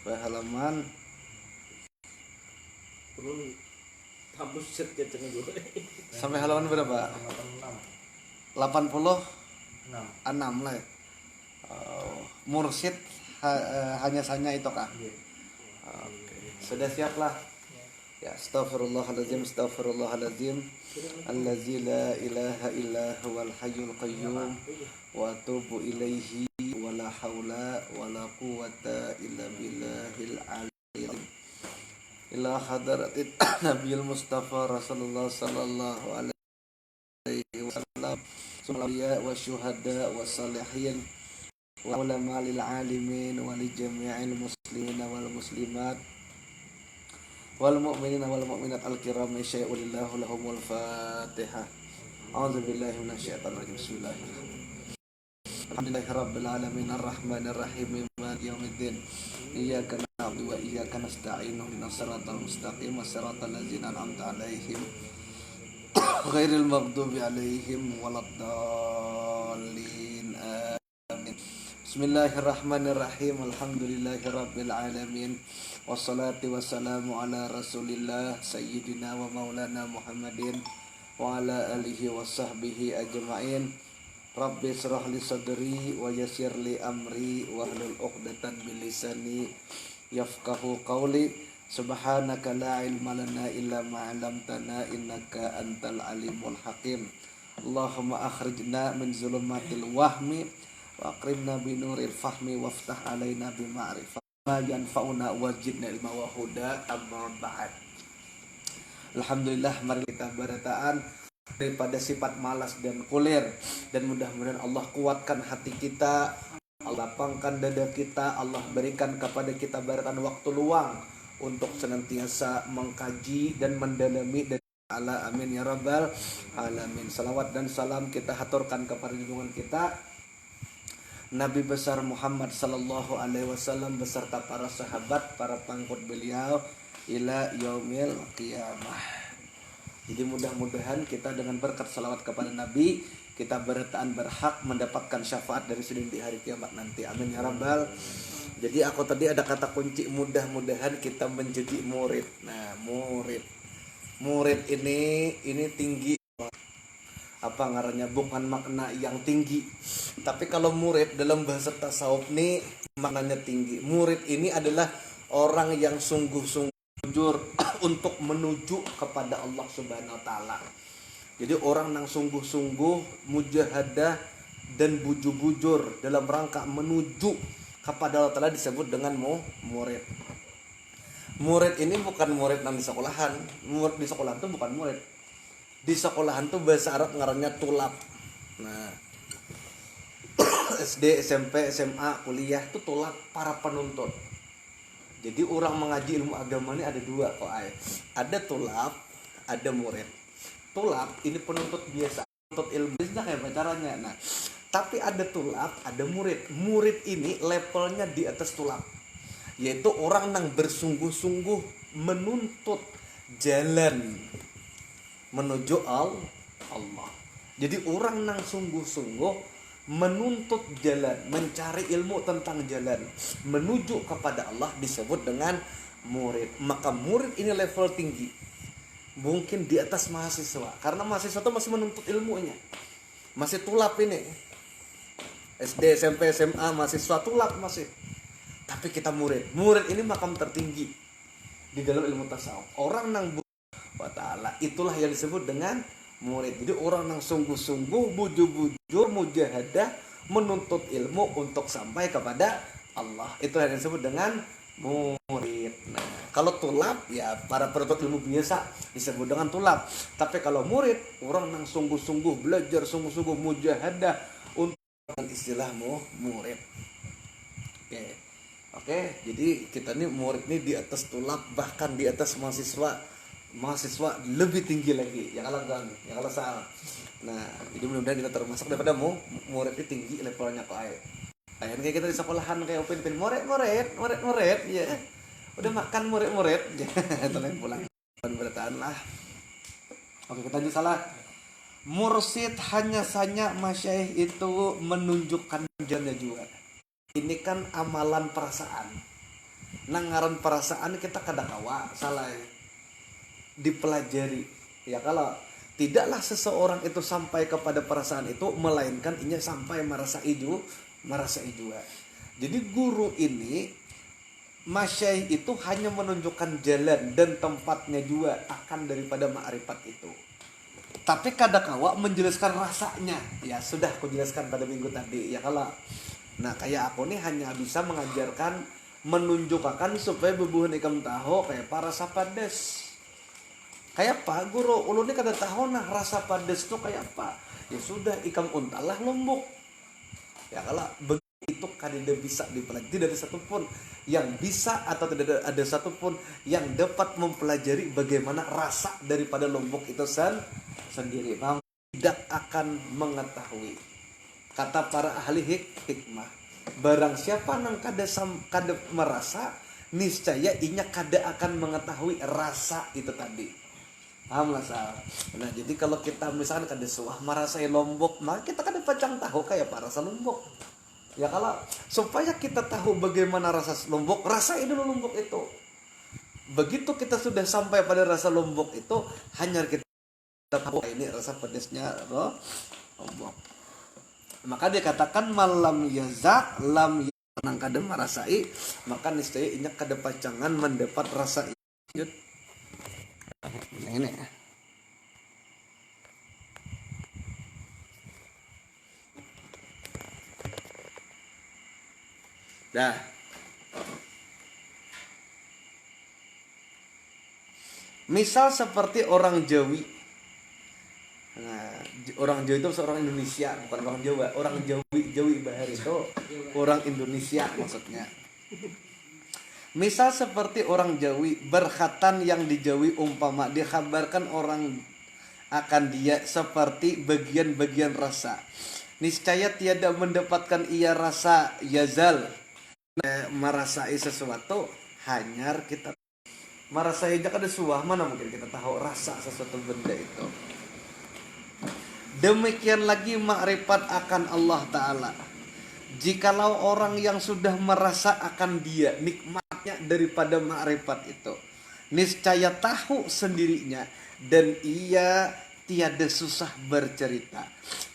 Sampai halaman sampai halaman berapa? 86 lah. Mursyid hanya saja itu kah? Oke. Sudah siap lah. Ya, astaghfirullahaladzim, astaghfirullahaladzim, allazi la ilaha illa huwal hayyul qayyum wa atubu ilaihi wa la haula wa la quwwata illa billahil aliyyil ila hadratit nabiyil mustafa rasulullah sallallahu alaihi wasallam sulawiyya wa syuhada wa salihin wa ulama lil alimin wa li jami'il muslimin wal muslimat wal mu'minina wal mu'minat al kiram syai'ulillahu lahumul fatihah. A'udzubillahi minasyaitonir rajim. Bismillahirrahmanirrahim. Alhamdulillahirabbil alamin arrahmanir rahim maliki yaumiddin. Iyyaka na'budu wa iyyaka nasta'in ihdinas siratal mustaqim siratal ladzina an'amta 'alaihim ghairil maghdubi 'alaihim waladdallin. Amin. Bismillahirrahmanirrahim. Alhamdulillahirabbil alamin. Wassalatu wassalamu ala rasulillah sayyidina wa maulana Muhammadin wa ala alihi wa sahbihi ajma'in. Rabbi shrah li sadri wa yassir li amri wa hlul 'uqdatan min lisani yafqahu qawli. Subhanaka la ilma lana illa ma 'allamtana innaka antal alimul hakim. Allahumma akhrijna min zulumatil wahmi wa aqrimna bi nuril fahmi waftah alaina bi ma'rifah ma yanfa'una wajibna ilma wa huda amma ba'd. Alhamdulillah, mari kita berataan daripada sifat malas dan kulir, dan mudah-mudahan Allah kuatkan hati kita, Allah lapangkan dada kita, Allah berikan kepada kita barataan waktu luang untuk senantiasa mengkaji dan mendalami dan ala amin ya rabbal alamin. Salawat dan salam kita haturkan kepada junjungan kita Nabi besar Muhammad sallallahu alaihi wasallam beserta para sahabat, para pengikut beliau ila yaumil qiyamah. Jadi mudah-mudahan kita dengan berkat salawat kepada Nabi, kita bertaan berhak mendapatkan syafaat dari sini di hari kiamat nanti. Amin ya rabbal. Jadi aku tadi ada kata kunci, mudah-mudahan kita menjadi murid. Nah, murid ini tinggi. Apa ngarannya, bukan makna yang tinggi, tapi kalau murid dalam bahasa tasawuf nih maknanya tinggi. Murid ini adalah orang yang sungguh-sungguh jujur untuk menuju kepada Allah Subhanahu wa taala. Jadi orang yang sungguh-sungguh mujahadah dan bujur-bujur dalam rangka menuju kepada Allah taala disebut dengan murid. Murid ini bukan murid di sekolahan. Murid di sekolahan itu bukan murid. Di sekolahan tuh bahasa Arab ngarannya tulab. Nah, SD, SMP, SMA, kuliah tuh tulab, para penuntut. Jadi orang mengaji ilmu agama ini ada dua kok. Ada tulab, ada murid. Tulab ini penuntut biasa, penuntut ilmu kayak caranya. Nah, tapi ada tulab, ada murid. Murid ini levelnya di atas tulab, yaitu orang yang bersungguh-sungguh menuntut jalan menuju Allah. Jadi orang yang sungguh-sungguh menuntut jalan, mencari ilmu tentang jalan menuju kepada Allah disebut dengan murid. Maka murid ini level tinggi, mungkin di atas mahasiswa, karena mahasiswa itu masih menuntut ilmunya, masih tulap ini. SD, SMP, SMA, mahasiswa tulap masih. Tapi kita murid. Murid ini makam tertinggi di dalam ilmu tasawuf. Orang yang wa ta'ala, itulah yang disebut dengan murid. Jadi orang yang sungguh-sungguh bujur-bujur mujahadah menuntut ilmu untuk sampai kepada Allah, itulah yang disebut dengan murid. Nah, kalau tulab ya para penuntut ilmu biasa disebut dengan tulab. Tapi kalau murid, orang yang sungguh-sungguh belajar, sungguh-sungguh mujahadah untuk istilah murid. Oke, jadi kita ini murid ini di atas tulab, bahkan di atas mahasiswa lebih tinggi lagi. Ya kalau salah. Nah, jadi mudah-mudahan kita termasuk daripada murid itu tinggi levelnya kok kayak kita di sekolahan kayak upin murid ya. Udah makan murid itu lain pulang. Berataan lah. Oke, kita lanjut salah. Mursyid hanya saja masyaikh itu menunjukkan jalannya juga. Ini kan amalan perasaan. nangaran perasaan kita kadakawa salah dipelajari. Ya kalau tidaklah seseorang itu sampai kepada perasaan itu melainkan inya sampai merasa juga. Jadi guru ini masyaikh itu hanya menunjukkan jalan dan tempatnya juga akan daripada ma'rifat itu. Tapi kadakawa menjelaskan rasanya. Ya sudah aku jelaskan pada minggu tadi. Ya kalau nah kayak aku nih hanya bisa mengajarkan menunjukkan supaya bebuhan ikam tahu kayak para sapades. Kayak apa guru ulun ini kada tahu nah rasa pedes itu kayak apa. Ya sudah ikam untalah lombok. Ya kalau begitu kada bisa dipelajari. Tidak ada satupun yang bisa atau tidak ada satupun yang dapat mempelajari bagaimana rasa daripada lombok itu sendiri. Paham? Tidak akan mengetahui. Kata para ahli hikmah, barang siapa nang kada merasa, niscaya inya kada akan mengetahui rasa itu tadi. Paham lah sah. Nah jadi kalau kita misalkan kada suah merasai lombok, maka kita kada pacang tahu kayak apa rasa lombok. Ya kalau supaya kita tahu bagaimana rasa lombok, rasain dulu lombok itu. Begitu kita sudah sampai pada rasa lombok itu, hanya kita tahu ini rasa pedasnya lombok. Maka dia katakan malam yazak lam nang kada merasai, maka niscaya inya kada pacangan mendapat rasa itu. Ini dah misal seperti orang Jawi. Nah, orang Jawa itu seorang Indonesia, bukan orang Jawa. Orang Jawi Bahar itu orang Indonesia maksudnya. Misal seperti orang Jawi, berkhatan yang di Jawi umpama dikhabarkan orang akan dia seperti bagian-bagian rasa. Niscaya tiada mendapatkan ia rasa yazal. Merasai sesuatu hanyar kita merasai aja kada suah mana mungkin kita tahu rasa sesuatu benda itu. Demikian lagi makrifat akan Allah Ta'ala. Jikalau orang yang sudah merasa akan dia nikmatnya daripada makrifat itu, niscaya tahu sendirinya dan ia tiada susah bercerita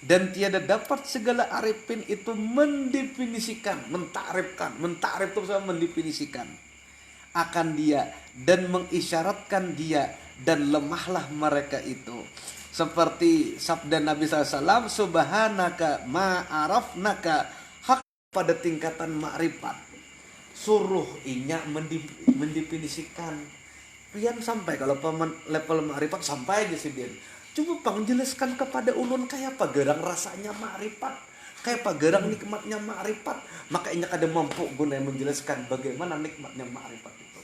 dan tiada dapat segala arifin itu mendefinisikan, mentakrif itu sama mendefinisikan akan dia dan mengisyaratkan dia dan lemahlah mereka itu. Seperti sabda Nabi SAW, subhanaka ma'arafnaka, hak pada tingkatan makrifat. Suruh inya mendefinisikan. Pian sampai kalau level makrifat sampai aja sih dia. Coba bang jelaskan kepada ulun kayak apa gerang rasanya makrifat. Kayak apa gerang nikmatnya makrifat. Maka inya kada mampu guna menjelaskan bagaimana nikmatnya makrifat itu.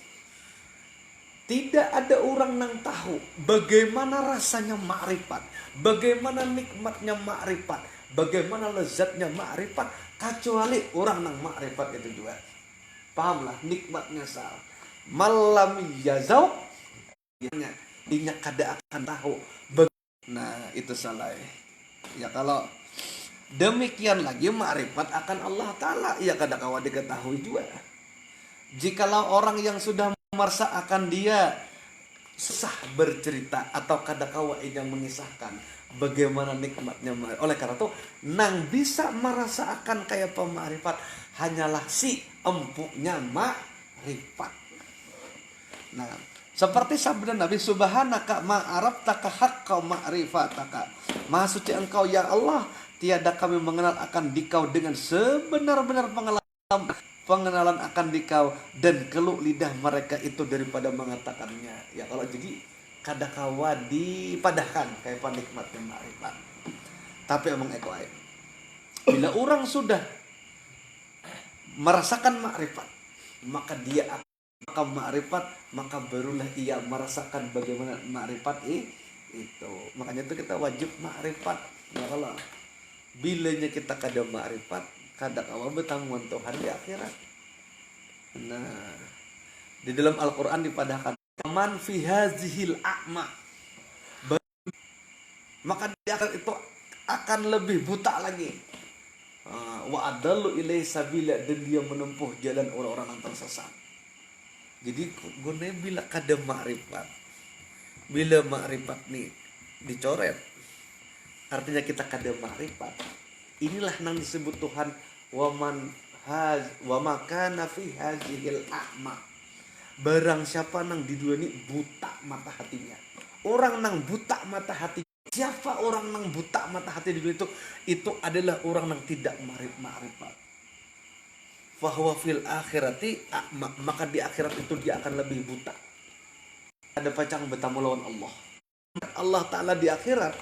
Tidak ada orang yang tahu bagaimana rasanya makrifat, bagaimana nikmatnya makrifat, bagaimana lezatnya makrifat kecuali orang yang makrifat itu juga. Pahamlah nikmatnya sal. Malam yazau inya kada akan tahu. Nah, itu salah. Ya kalau demikian lagi makrifat akan Allah Ta'ala, ya kada kawa diketahui juga. Jikalau orang yang sudah merasa akan dia susah bercerita atau kadakawa yang mengisahkan bagaimana nikmatnya makrifat. Oleh karena itu nang bisa merasakan kayak pemarifat hanyalah si empuknya makrifat. Nah, seperti sabda Nabi subhanaka ma'araftaka haqqa ma'rifataka. Maha suci engkau ya Allah, tiada kami mengenal akan dikau dengan sebenar-benar pengenalan akan dikau dan keluk lidah mereka itu daripada mengatakannya. Ya kalau jadi kadakawa dipadahkan kayak nikmatnya makrifat. Tapi emang ekoai. Bila orang sudah merasakan makrifat, maka dia maka makrifat, maka barulah ia merasakan bagaimana makrifat itu. Makanya itu kita wajib makrifat. Ya kalau bilanya kita kada makrifat, kada kawa betangguhan Tuhan di akhirat. Nah, di dalam Al-Qur'an dipadahkan man fi hazihil a'ma, maka di akhirat itu akan lebih buta lagi. Wa adallu ilai sabila, dan dia menempuh jalan orang-orang yang tersesat. Jadi gunanya bila kada makrifat, bila makrifat nih dicoret, artinya kita kada makrifat. Inilah yang disebut Tuhan wa makana fi hazihil a'ma. Barang siapa nang di dunia ini buta mata hatinya. Orang nang buta mata hati. Siapa orang nang buta mata hati di dunia itu? Itu adalah orang nang tidak makrifat. Fahuwa fil akhirati a'ma. Maka di akhirat itu dia akan lebih buta. Ada pacang bertamu lawan Allah. Allah Ta'ala di akhirat,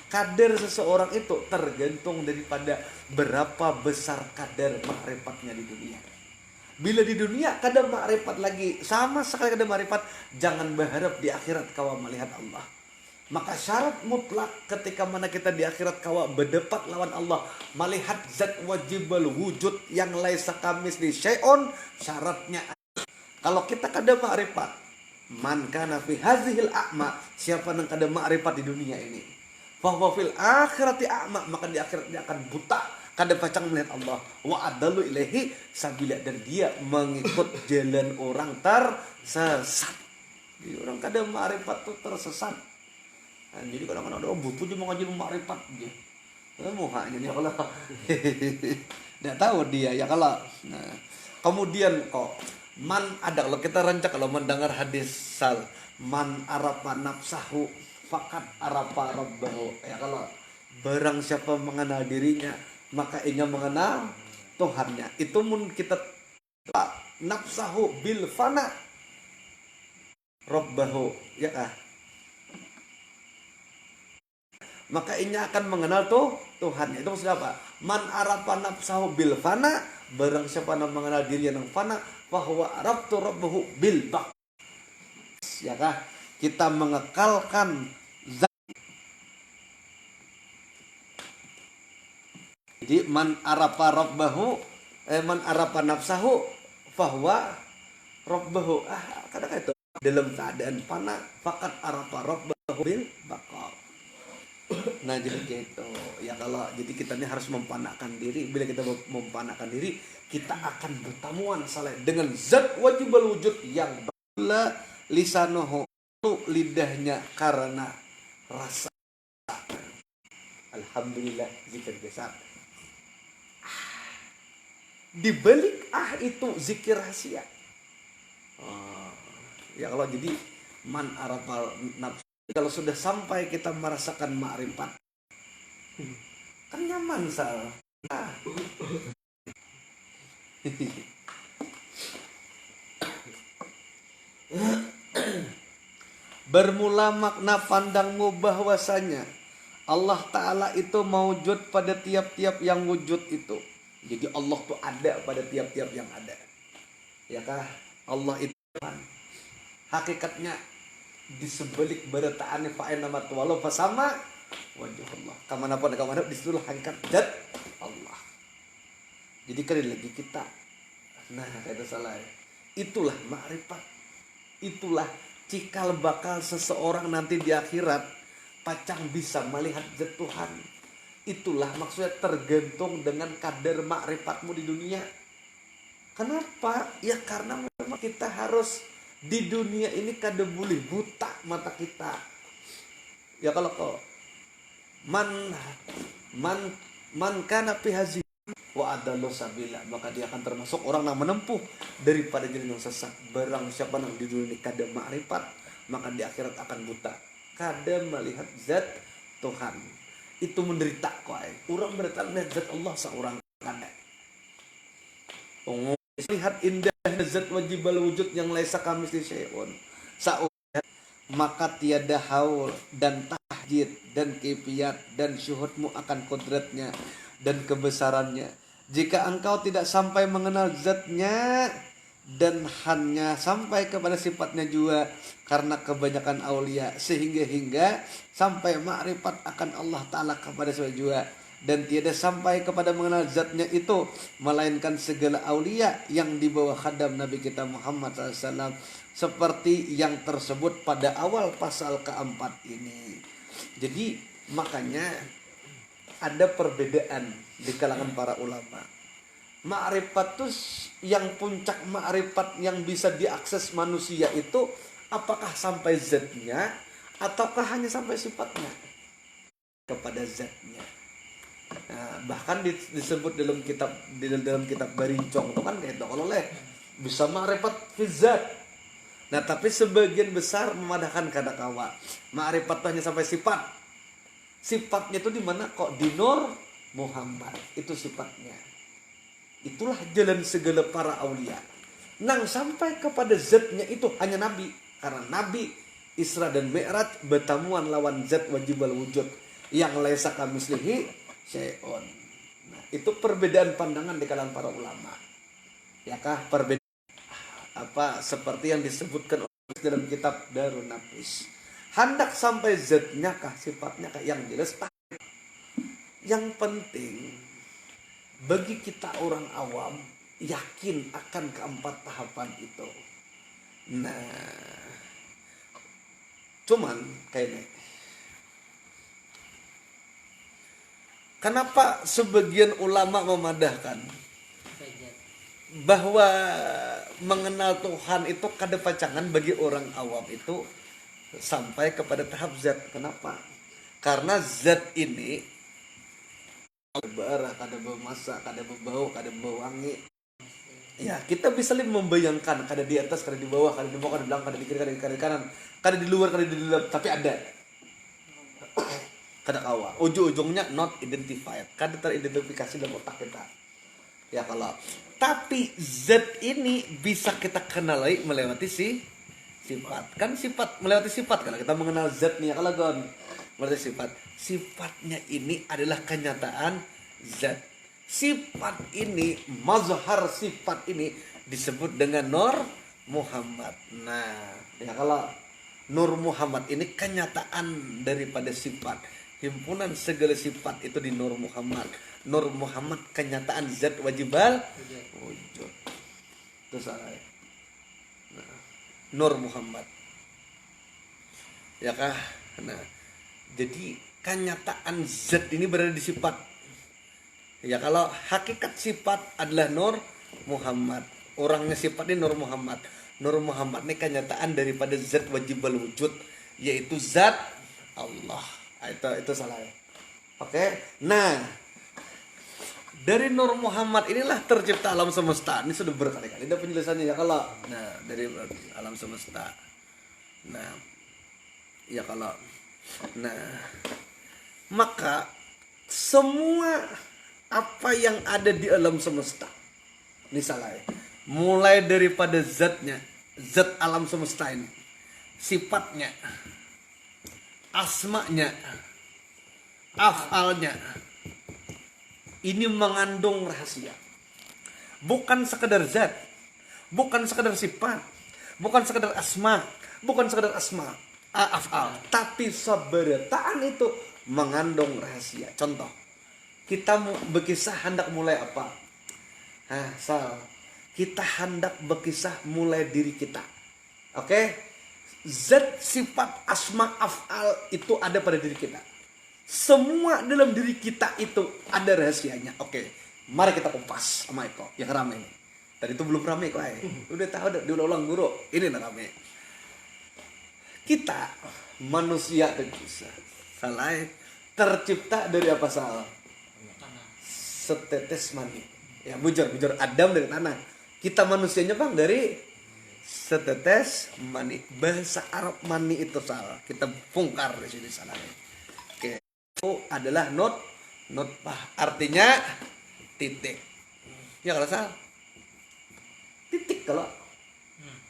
kadar seseorang itu tergantung daripada berapa besar kadar makrifatnya di dunia. Bila di dunia kadar makrifat lagi, sama sekali kadar makrifat, jangan berharap di akhirat kau melihat Allah. Maka syarat mutlak ketika mana kita di akhirat kau berdebat lawan Allah, melihat zat wajibul wujud yang laisa kamisli syai'un, syaratnya kalau kita kadar makrifat, man kana fi hazihil a'ma, siapa yang kada makrifat di dunia ini, bahwa fil akhirati a'ma, maka di akhirat dia akan buta, kada pacang melihat Allah. Wa adalu ilaihi sabila, dan dia mengikut jalan orang tersesat. Jadi orang kada makrifat itu tersesat. Nah, jadi kadang-kadang ada butuh cuma ngaji makrifat dia. Muhanya dia kalau tidak tahu dia ya kalau. Nah, kemudian kok man ada, kalau kita rancak, kalau mendengar hadis sal man arafa nafsahu fakat arafa rabbahu, ya kalau barang siapa mengenal dirinya maka ia mengenal Tuhannya. Itu mun kita nafsahu bil fana rabbahu, ya kah, maka ia akan mengenal Tuhannya. Itu maksudnya apa? Man arafa nafsahu bil fana, barang siapa yang mengenal dirinya yang fana, bahwa arabtu rabbahu bil baq, ya kah, kita mengekalkan zat. Jadi man arafa rabbahu, man arafa nafsahu bahwa rabbahu, kadang itu dalam keadaan fana, fakat arafa rabbahu bil baqa. Nah jadi gitu ya, kalau jadi kita ini harus mempanakkan diri. Bila kita mempanakkan diri, kita akan bertamuan saleh dengan zat wajibul wujud yang bala lisanuhu, lidahnya karena rasa. Alhamdulillah zikir besar. Di balik itu zikir rahasia. Ya kalau jadi man arafal nafs, kalau sudah sampai kita merasakan makrifat, kan nyaman sal. Bermula makna pandangmu bahwasanya Allah Ta'ala itu mawujud pada tiap-tiap yang wujud itu. Jadi Allah tuh ada pada tiap-tiap yang ada. Ya kah? Allah itu hakikatnya di sebalik berataan fa'in nama tuwalau fasama wajah Allah. Kamanapun disitu hakikat zat Allah. Jadi kali lagi kita, nah kata salah, itulah makrifat, itulah cikal bakal seseorang nanti di akhirat pacang bisa melihat zat Tuhan. Itulah maksudnya tergantung dengan kadar makrifatmu di dunia. Kenapa? Ya karena memang kita harus di dunia ini kada boleh buta mata kita. Ya kalau kau man kana fi hazi wa adalu sabila, maka dia akan termasuk orang yang menempuh daripada jalan yang sesat. Barang siapa yang di dunia ini kada makrifat, maka di akhirat akan buta, kada melihat zat Tuhan. Itu menderita kau. Orang menderita melihat zat Allah seorang kada. Lihat indah zat wajibul wujud yang laisa kamisli syai'un, maka tiada haul dan tahjid dan kaifiat dan syuhudmu akan kodratnya dan kebesarannya. Jika engkau tidak sampai mengenal zatnya dan hanya sampai kepada sifatnya juga karena kebanyakan aulia, sehingga sampai makrifat akan Allah Ta'ala kepada sifatnya juga, dan tiada sampai kepada mengenal zatnya itu melainkan segala aulia yang di bawah khadam Nabi kita Muhammad SAW, seperti yang tersebut pada awal pasal keempat ini. Jadi makanya ada perbedaan di kalangan para ulama. Ma'rifat tuh yang puncak ma'rifat yang bisa diakses manusia itu apakah sampai zatnya ataukah hanya sampai sifatnya kepada zatnya. Nah, bahkan disebut dalam kitab Barincong itu kan kayak oleh bisa ma'rifat fi zat. Nah, tapi sebagian besar memadahkan kata kawa. Ma'rifat hanya sampai sifat. Sifatnya itu di mana kok? Di Nur Muhammad. Itu sifatnya. Itulah jalan segala para aulia. Nang sampai kepada zatnya itu hanya Nabi. Karena Nabi Isra dan Mi'raj bertemuan lawan zat wajibal wujud yang laisa kamislihi syai'un. Nah, itu perbedaan pandangan di kalangan para ulama. Yakah perbedaan seperti yang disebutkan dalam kitab Darun Nafis. Hendak sampai zatnya kah, sifatnya kah, yang jelas tak. Yang penting bagi kita orang awam yakin akan keempat tahapan itu. Nah, cuman kayaknya kenapa sebagian ulama memadahkan bahwa mengenal Tuhan itu kada pacangan bagi orang awam itu sampai kepada tahap zat. Kenapa? Karena zat ini kada berarah, kada bermasa, kada berbau, kada berwangi. Ya, kita bisa membayangkan kada di atas, kada di bawah, kada di bawah, kada di belakang, kada di kiri, kada di kanan, kada di luar, kada di dalam, tapi ada. Kada kawa. Ujung-ujungnya not identified, kada teridentifikasi dalam otak kita. Ya kalau. Tapi zat ini bisa kita kenali melewati sifat. Kan sifat melewati sifat kalau kita mengenal zatnya kalau gon melewati sifat. Sifatnya ini adalah kenyataan zat. Sifat ini, mazhar sifat ini disebut dengan Nur Muhammad. Nah, ya kalau Nur Muhammad ini kenyataan daripada sifat. Himpunan segala sifat itu di Nur Muhammad. Nur Muhammad kenyataan zat wajibal wujud. Itu salah. Nah, Nur Muhammad. Ya kah? Nah, jadi kenyataan zat ini berada di sifat. Ya kalau hakikat sifat adalah Nur Muhammad. Orangnya sifat ini Nur Muhammad. Nur Muhammad ini kenyataan daripada zat wajibal wujud, yaitu zat Allah. Itu salah ya. Oke. Nah, dari Nur Muhammad inilah tercipta alam semesta. Ini sudah berkali-kali ada penjelasannya ya kalau. Nah, dari alam semesta. Nah, ya kalau. Nah, maka semua apa yang ada di alam semesta, ini salah ya. Mulai daripada zatnya, zat alam semesta ini, sifatnya, asmanya, afalnya, ini mengandung rahasia. Bukan sekedar zat, bukan sekedar sifat, bukan sekedar asma, bukan sekedar afal, tapi sabarataan itu mengandung rahasia. Contoh, kita berkisah hendak mulai apa? Kita hendak berkisah mulai diri kita. Oke? Zat, sifat, asma, afal itu ada pada diri kita. Semua dalam diri kita itu ada rahasianya. Oke, mari kita kupas sama Eko yang rame ini. Tadi itu belum rame kok. Udah tahu, diulang guru. Ini rame. Kita manusia tercipta salah tercipta dari apa salah? Setetes mani. Ya bujur Adam dari tanah. Kita manusianya bang dari setetes mani. Bahasa Arab mani itu salah. Kita bongkar di sini salahnya. Oke. Itu adalah nutfah. Artinya titik. Ya kalau salah. Titik kalau.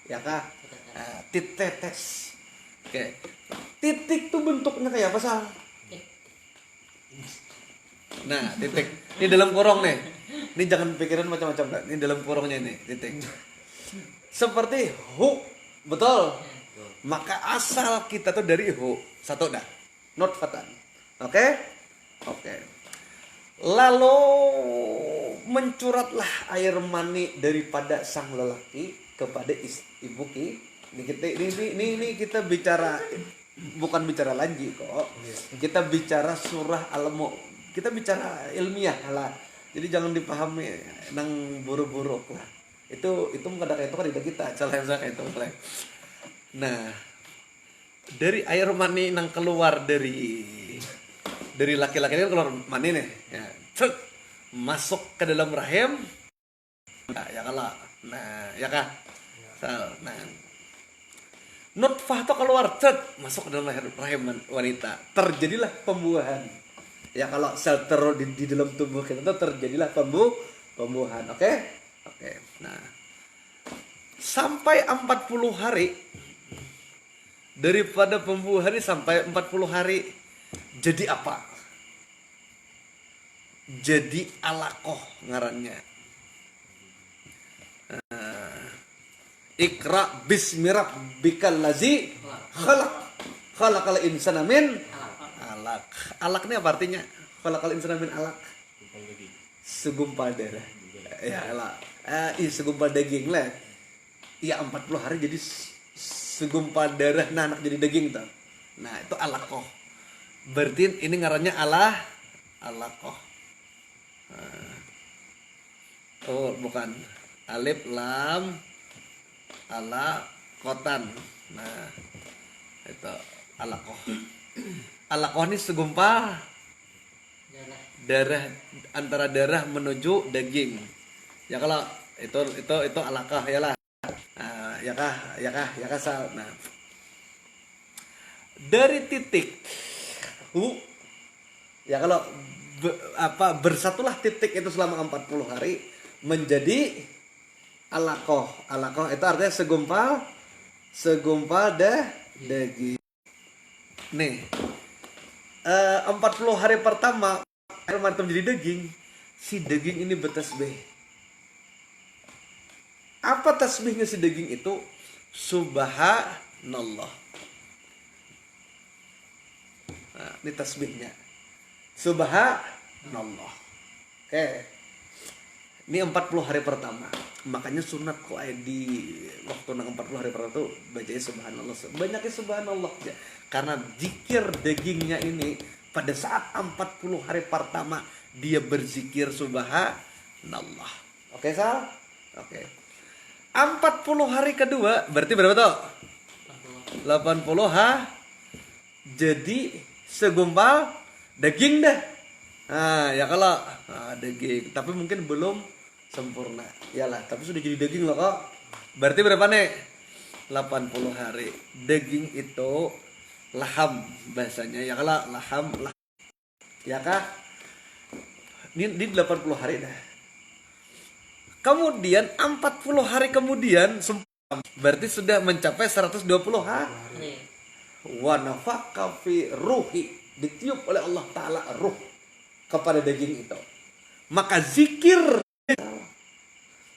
Ya kah? Titetes. Oke. Titik tuh bentuknya kayak apa sal? Nah, titik. Ini dalam kurung nih. Ini jangan pikiran macam-macam. Ini dalam kurungnya ini, titik. Seperti hu, betul. Maka asal kita tuh dari hu, satu dah. Not fatan. Oke? Lalu mencuratlah air mani daripada sang lelaki kepada ibu ki. Ini kita bicara, bukan bicara lanji kok. Kita bicara surah al-mu. Kita bicara ilmiah lah. Jadi jangan dipahami nang buruk-buruk lah. Itu kadang itu kan tidak kita calon itu. Nah, dari air mani nang keluar dari laki-laki kan keluar mani nih, ya, cek, masuk ke dalam rahim, nah, ya kalau, nah, ya kah, nah, nutfah tuh keluar, cek, masuk ke dalam rahim wanita, terjadilah pembuahan, ya kalau sel telur di dalam tubuh kita tuh terjadilah pembuahan, oke, nah, sampai 40 hari. Daripada pembuahan ini sampai 40 hari jadi apa? Jadi alaqah ngarannya. Iqra bismi rabbikal ladzi khalaq. Khalaqal insana min alaq. Alaq ini apa artinya? Khalaqal insana min alaq. Segumpal darah. Ya lah. Segumpal daging lah. Ya 40 hari jadi segumpal darah anak jadi daging tuh. Nah, itu alaqah. Berarti ini ngarannya alaqah. Oh, bukan. Alif lam alaqatan. Nah, itu alaqah. Alaqah ini segumpal darah antara darah menuju daging. Ya kalau itu alaqah ya lah. Ya kah sal. Nah, dari titik ya kalau bersatulah titik itu selama 40 hari menjadi alaqah. Alaqah itu artinya segumpal daging. Nih, 40 hari pertama air mani menjadi daging, si daging ini bertasbih. Apa tasbihnya si daging itu? Subhanallah. Nah, ini tasbihnya. Subhanallah. Oke. Ini 40 hari pertama. Makanya sunat kok di waktu 40 hari pertama itu bacanya subhanallah. Banyaknya subhanallah ya. Karena zikir dagingnya ini pada saat 40 hari pertama dia berzikir subhanallah. Oke, Sal? Oke. 40 hari kedua berarti berapa tuh? 80 jadi segumpal daging dah. Nah, ya kalau daging, tapi mungkin belum sempurna. Yalah, tapi sudah jadi daging loh kok. Berarti berapa nih? 80 hari. Daging itu laham bahasanya. Ya kalau laham. Ya kah? Ini 80 hari dah. Kemudian 40 hari kemudian berarti sudah mencapai 120 hari. Wa nafakha fi ruhi, ditiup oleh Allah Ta'ala ruh kepada daging itu. Maka zikir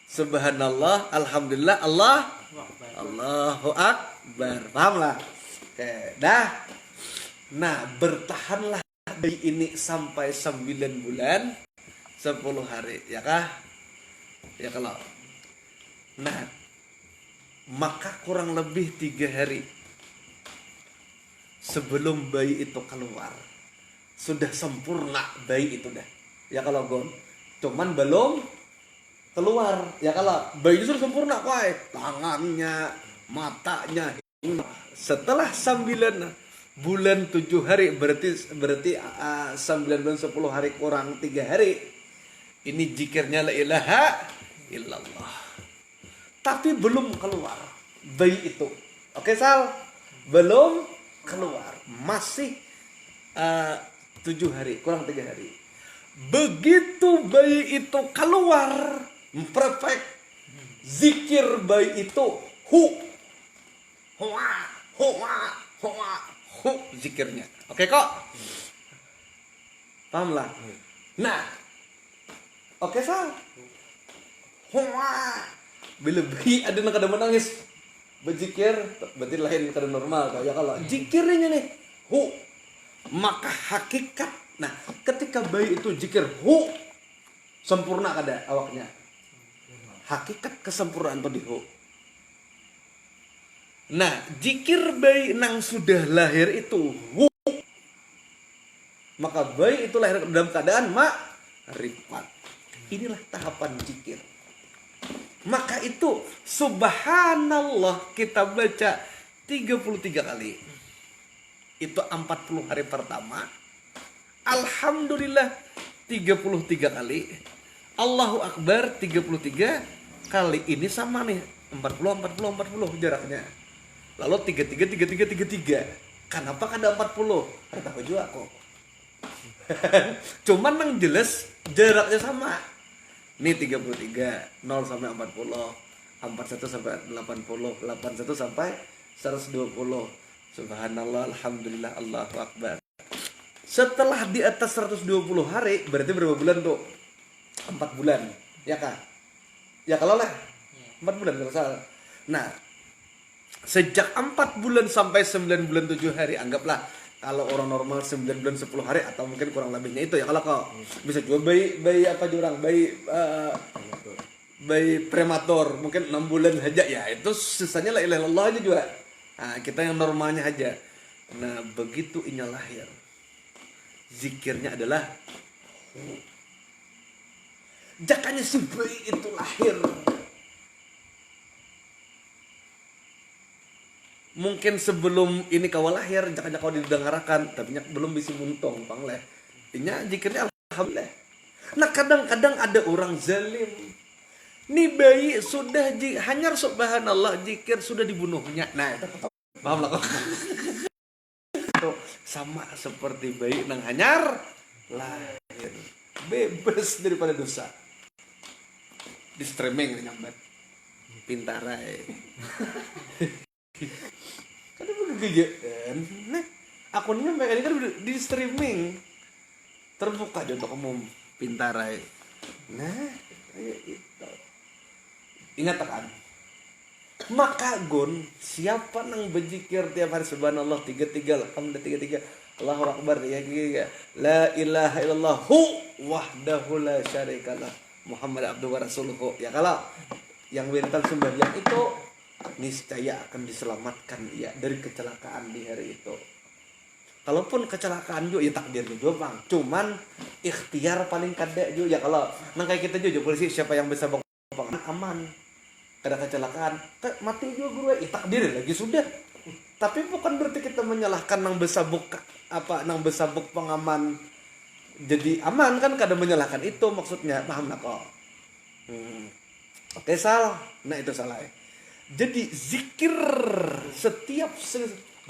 subhanallah, alhamdulillah, Allahu Akbar. Paham lah? Oke, dah. Nah, bertahanlah bayi ini sampai 9 bulan 10 hari, ya kah? Ya kalau. Nah, maka kurang lebih 3 hari sebelum bayi itu keluar sudah sempurna bayi itu dah. Ya kalau gon, cuman belum keluar. Ya kalau bayi itu sudah sempurna kok, tangannya, matanya. Setelah 9 bulan 7 hari berarti 9 bulan 10 hari kurang 3 hari. Ini zikirnya la ilaha illallah. Tapi belum keluar bayi itu. Oke, Sal? Belum keluar. Masih 7 hari, kurang 3 hari. Begitu bayi itu keluar, perfect. Zikir bayi itu zikirnya. Oke kok? Paham lah? Nah, oke, Sal? Bila bayi ada nak menangis berzikir, berarti lain kada normal ya kalau zikirnya nih maka hakikat. Nah, ketika bayi itu zikir sempurna kada awaknya, hakikat kesempurnaan itu di Nah, zikir bayi nang sudah lahir itu maka bayi itu lahir dalam keadaan makrifat. Inilah tahapan zikir. Maka itu subhanallah kita baca 33 kali. Itu 40 hari pertama. Alhamdulillah 33 kali. Allahu Akbar 33 kali. Ini sama nih 40 jaraknya. Lalu 33. Kenapa kan ada 40? Ada tahu juga kok. Cuman yang jelas jaraknya sama. Ini 33, 0 sampai 40, 41 sampai 80, 81 sampai 120. Subhanallah, alhamdulillah, Allahu Akbar. Setelah di atas 120 hari, berarti berapa bulan tuh? 4 bulan, ya kak? Ya kalau lah 4 bulan kalau salah. Nah, sejak 4 bulan sampai 9 bulan 7 hari, anggaplah kalau orang normal 9 bulan 10 hari atau mungkin kurang lebihnya itu ya. Kalau kau bisa juga bayi apa jurang, bayi prematur mungkin 6 bulan saja ya, itu sisanya la ilaha illallah aja juga. Nah, kita yang normalnya aja. Nah, begitu inya lahir, zikirnya adalah jakanya si bayi itu lahir. Mungkin sebelum ini kau lahir, jakanya kau didengarakan, tapi belum bisa muntung, pangleh. Inya zikirnya alhamdulillah. Nah, kadang-kadang ada orang zalim. Nih bayi sudah hanyar subhanallah, zikir sudah dibunuhnya. Nah, itu paham lah kok. Itu sama seperti bayi nang hanyar lahir, bebas daripada dosa. Di streaming nyambat. Pintarai. Kan begitu kan. Nah, akunnya mereka ini kan di streaming terbuka aja untuk umum. Pintarai. Nah, kayak itu. Ingat kan? Maka gun, siapa nang berzikir tiap hari subhanallah 33, alhamdulillah 33, Allahu Akbar ya, la ilaha illallah wahdahu la syarikalah Muhammad abduhu wa rasuluhu. Ya kalau yang wintal sembahyang itu niscaya akan diselamatkan ya dari kecelakaan di hari itu. Kalaupun kecelakaan juga ya takdir juga bang. Cuman ikhtiar paling kada juga ya kalau nang kayak kita juga polisi siapa yang bisa bang aman. Kada kecelakaan, mati juga guru ya takdir lagi sudah. Tapi bukan berarti kita menyalahkan nang besabuk pengaman jadi aman kan, kada menyalahkan itu maksudnya, paham nak kok? Oke salah, nah itu salah ya. Jadi zikir setiap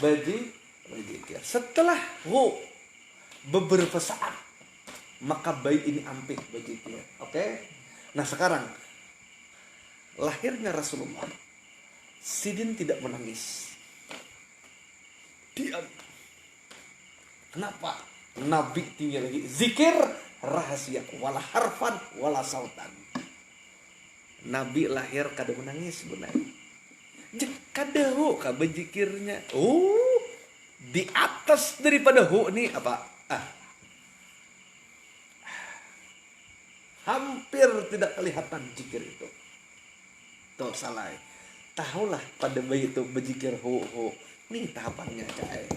berzikir setelah beberapa saat maka bayi ini ampih berzikir. Oke? Nah sekarang lahirnya Rasulullah, Sidin tidak menangis. Diam. Kenapa? Nabi tinggi lagi zikir rahasia wala harfan wala sautan. Nabi lahir kada menangis benar. Kada kabe zikirnya. Di atas daripada nih apa? Hampir tidak kelihatan zikir itu. Tuh salah. Tahulah pada bayi itu berzikir nih tahapannya cai.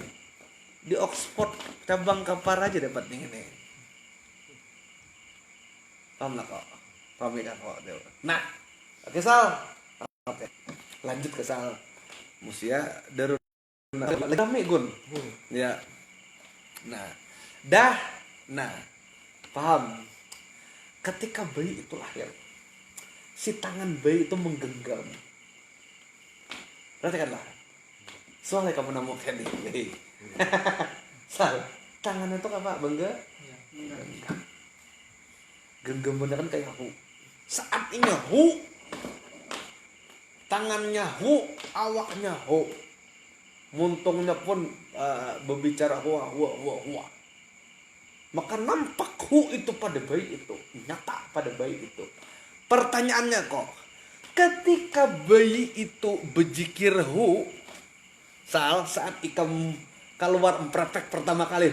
Di Oxford cabang Kapar aja dapat nih ini. Paham lah kok. Paham kan kok. Nah, oke Sal. Oke. Lanjut ke Sal. Musia darun lagi gun. Ya. Nah, paham. Ketika bayi itu lahir, si tangan bayi itu menggenggam. Perhatikanlah. Soalnya kamu nemukan nih. Sal, tangannya itu apa? Bangga? Genggam bener kan kayak Saat ini tangannya awaknya muntungnya pun berbicara huwa. Maka nampak itu pada bayi itu, nyata pada bayi itu. Pertanyaannya kok, ketika bayi itu berzikir saat ikam keluar praktek pertama kali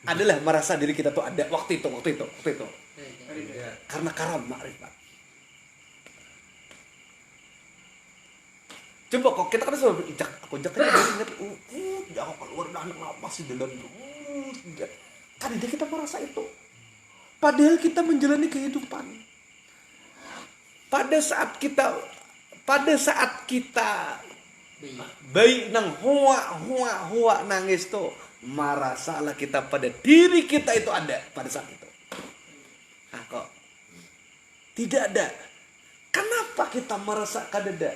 adalah merasa diri kita tuh ada waktu itu. Karena karam makrifat. Coba kok kita kan selalu injak ingat jangan keluar dan napas di dalam kan dia kita merasa itu. Padahal kita menjalani kehidupan. Pada saat kita baik nang hoa nangis tuh, merasalah kita pada diri kita itu ada pada saat itu. Nah, kok tidak ada. Kenapa kita merasakan ada?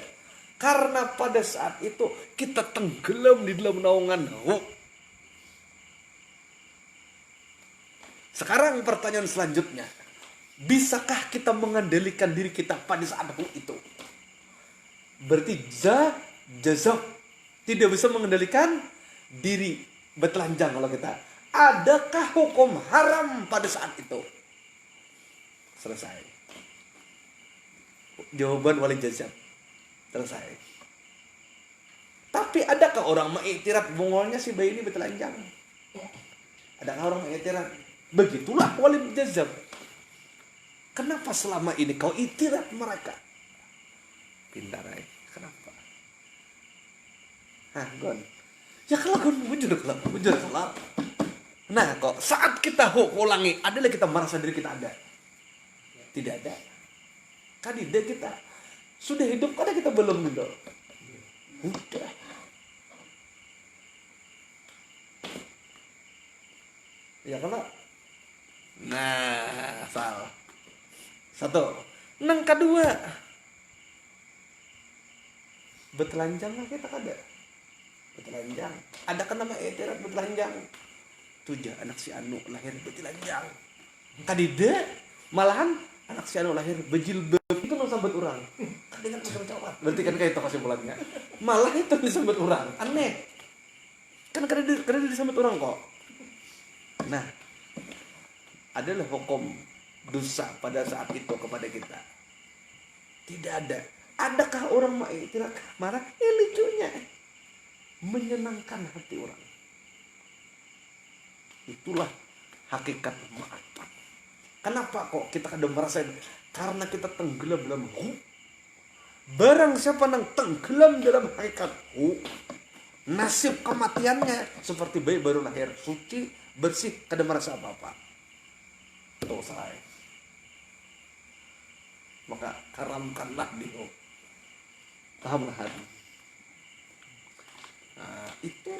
Karena pada saat itu kita tenggelam di dalam naungan hu. Sekarang pertanyaan selanjutnya, bisakah kita mengendalikan diri kita pada saat hu itu? Berarti jazab tidak bisa mengendalikan diri, bertelanjang kalau kita. Adakah hukum haram pada saat itu? Selesai. Jawaban wali jazab. Selesai. Tapi adakah orang mengiktiraf bungolnya si bayi ini bertelanjang? Adakah orang mengiktiraf? Begitulah wali jazab. Kenapa selama ini kau iktiraf mereka? Pintar aja. Kenapa? Gon. Ya kalau gon bujur kalau. Nah, kok saat kita ulangi, adalah kita merasa diri kita ada. Tidak ada. Kadida kita sudah hidup, kada kita belum gitu. Udah. Ya kalau. Nah, salah. Satu. Nang kedua. Bertelanjang lah kita kada. Bertelanjang. Ada kan nama etirat bertelanjang. Tujuh anak si Anu lahir bertelanjang. Kadida malahan anak si Anu lahir bejilbab. Itu nang sambat orang. Kan dengan macam cawat. Berarti kan kayak itu kesimpulannya. Malah itu disambut orang. Aneh. Kan kada disambut orang kok. Nah, adalah hukum dosa pada saat itu kepada kita. Tidak ada. Adakah orang mengiktiraf marah? Lucunya menyenangkan hati orang. Itulah hakikat ma'rifat. Kenapa kok kita kadang merasa? Karena kita tenggelam dalam hu. Barang siapa yang tenggelam dalam hakikat hu, nasib kematiannya seperti bayi baru lahir, suci, bersih, kada merasa apa-apa. Tuh saya. Maka karamkanlah di hu. Paham lah. Nah, itu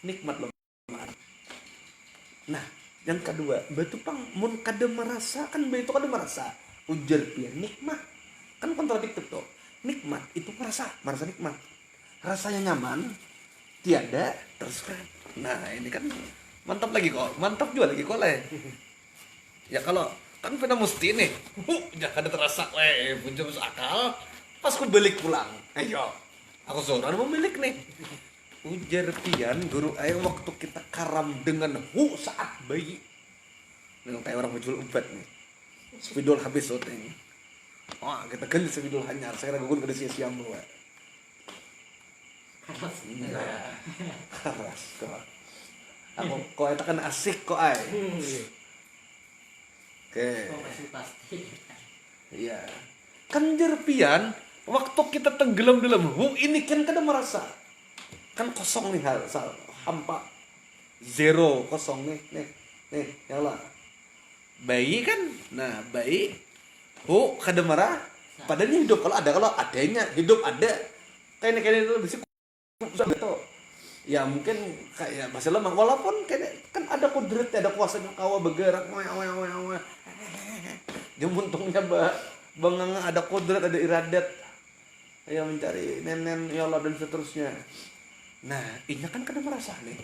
nikmat lemah. Nah, yang kedua, batu pang mun kada merasa kan itu kada merasa. Ujar dia nikmat. Kan kontradiktif tuh. Nikmat itu merasa nikmat. Rasanya nyaman, tiada terserah. Nah, ini kan mantap lagi kok. Mantap juga lagi kok le. Ya kalau kan pernah mesti nih. Jangan kada terasa punya masuk akal. Pas aku balik pulang. Ayo. Aku seorang memilih nih. Ujar pian guru air waktu kita karam dengan hu saat bayi. Memang kayak orang menjual obat nih. Spidol habis ini. Oh, kita ganti spidol hanyar. Saya kira gugun kada sia-sia mulu. Keras kok. Aku kok eta kan asik kok ai. Oke. Iya. Kan jerpian waktu kita tenggelam dalam hu ini kan kada merasa. Kan kosong nih hal hampa. Zero kosong nih. Ya Allah. Bayi kan, nah bayi hu kada marah, padahal hidup kalau adanya hidup ada. Kayak itu bisa gitu. Ya mungkin kayak masih lemah walaupun kayak kan ada kudrat, ada kuasa kawa bergerak. Dia untungnya banganga ada kudrat, ada iradat. Ya mencari nenen ya Allah dan seterusnya. Nah, ini kan kada merasa nih.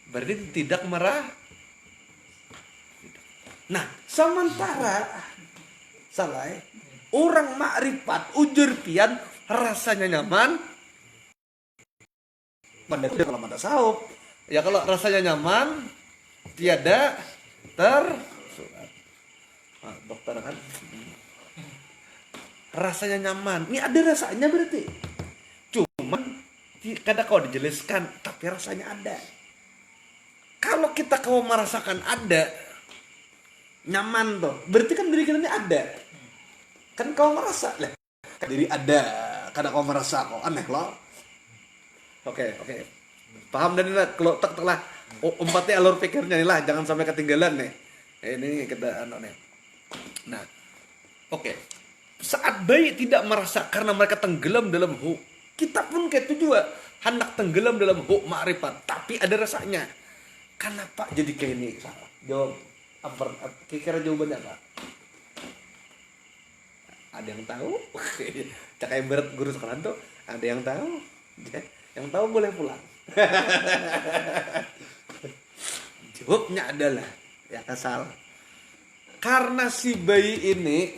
Berarti tidak marah. Nah, sementara salah orang makrifat ujar pian rasanya nyaman. Mendadak kalau mata sahuk. Ya kalau rasanya nyaman tiada dokter kan. Rasanya nyaman. Ini ada rasanya berarti. Cuman kadang kau dijelaskan tapi rasanya ada. Kalau kita kau merasakan ada nyaman tuh, berarti kan diri kita ini ada. Kan kau merasa lah, diri ada, kadang kau merasa kok aneh loh. Oke. Paham dan ini lah, kalau tak lah umpatnya alur pikirnya nih lah, jangan sampai ketinggalan nih. Ini kita nih. Nah, oke. Saat bayi tidak merasa karena mereka tenggelam dalam hu, kita pun kayak itu juga hendak tenggelam dalam hu ma'rifat, tapi ada rasanya. Kenapa jadi kayak ini? Jawab apa? Kira-kira jawabannya apa? Ada yang tahu? Cakai berat guru sekolah tuh. Ada yang tahu? Yang tahu boleh pulang. Jawabnya adalah ya kasal. Karena si bayi ini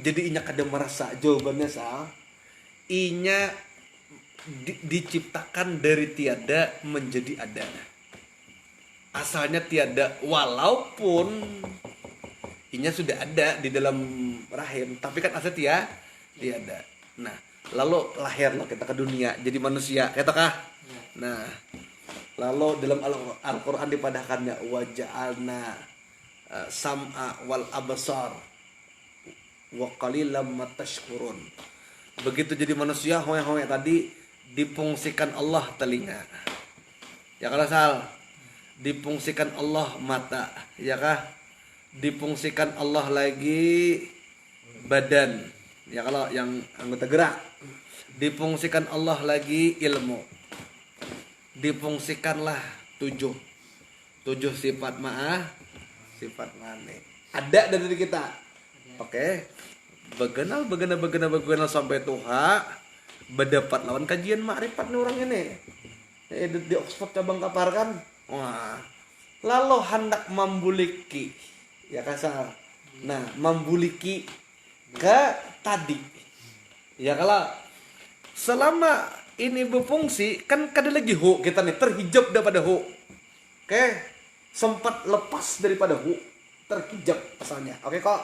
jadi inya kada merasa. Jawabannya sal. Inya diciptakan dari tiada menjadi ada. Asalnya tiada, walaupun inya sudah ada di dalam rahim, tapi kan asalnya tiada. Nah, lalu lahirlah kita ke dunia jadi manusia, katakan. Nah, lalu dalam Al-Qur'an dipadahkannya waja'alna sam'a wal absar wa qalilam matashkurun. Begitu jadi manusia hoe-hoe tadi difungsikan Allah telinga. Ya kalau sal, difungsikan Allah mata, ya kah? Difungsikan Allah lagi badan. Ya kalau yang anggota gerak, difungsikan Allah lagi ilmu. Difungsikanlah tujuh sifat sifat mane. Ada dari diri kita. Oke. Begenal sampai tuha berdapat lawan kajian makrifat nih orang ini. Di Oxford cabang kapar kan. Wah. Lalu hendak membuliki ya kasar. Nah, membuliki ke tadi. Ya kalau selama ini berfungsi kan kada lagi hu kita nih terhijab daripada hu. Oke. Sempat lepas daripada hu, terhijab asalnya. Oke kok?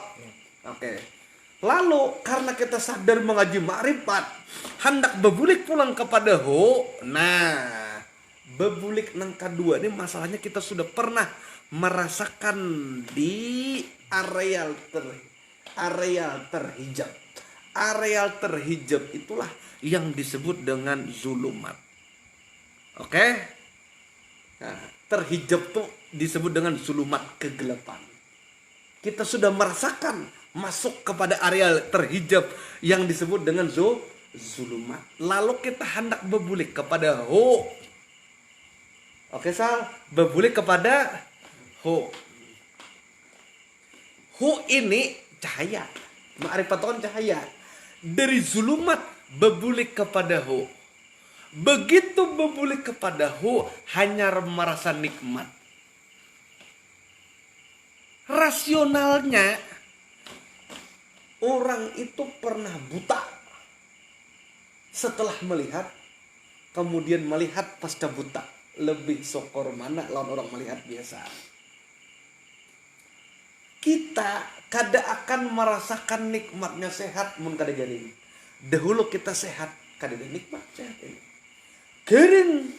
Oke. Lalu karena kita sadar mengaji makrifat, hendak berbulik pulang kepada hu. Nah, berbulik nang kedua ini masalahnya kita sudah pernah merasakan di areal terhijab. Areal terhijab itulah yang disebut dengan zulumat. Oke? Nah, terhijab tuh disebut dengan zulumat, kegelapan. Kita sudah merasakan masuk kepada area terhijab yang disebut dengan zulumat. Lalu kita hendak berbulik kepada hu. Oke sal, berbulik kepada hu. Hu ini cahaya. Ma'rifat kan cahaya. Dari zulumat berbulik kepada hu. Begitu berbulik kepada hu, hanya merasa nikmat. Rasionalnya orang itu pernah buta setelah melihat, kemudian melihat pasca buta. Lebih sokor mana lawan orang melihat biasa. Kita kada akan merasakan nikmatnya sehat mun kada garing. Dahulu kita sehat, kada ada nikmat sehat ini. Kering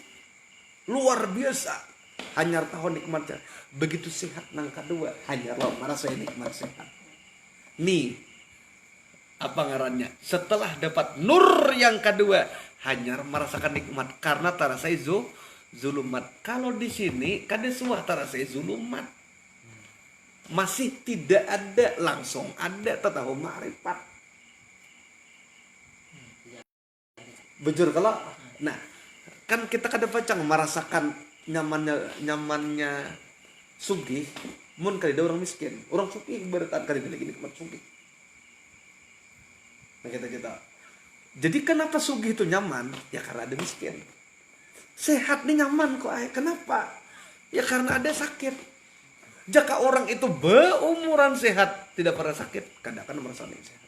luar biasa, hanya tahu nikmat sehat. Begitu sehat nang kedua, hanya lo merasa nikmat sehat. Nih, apa ngarannya? Setelah dapat nur yang kedua, hanya merasakan nikmat karena tarasai zulumat. Kalau di sini kada semua tarasai zulumat. Masih tidak ada langsung ada tetahu ma'rifat. Bujur kalau nah kan kita kada pacang merasakan nyamannya sugih mun kada orang miskin. Orang sugih beratan kada lagi nikmat sugih. Nah kita. Jadi kenapa sugih itu nyaman? Ya karena ada miskin. Sehat nih nyaman kok. Kenapa? Ya karena ada sakit. Jika orang itu berumuran sehat, tidak pernah sakit, kada akan merasa sehat.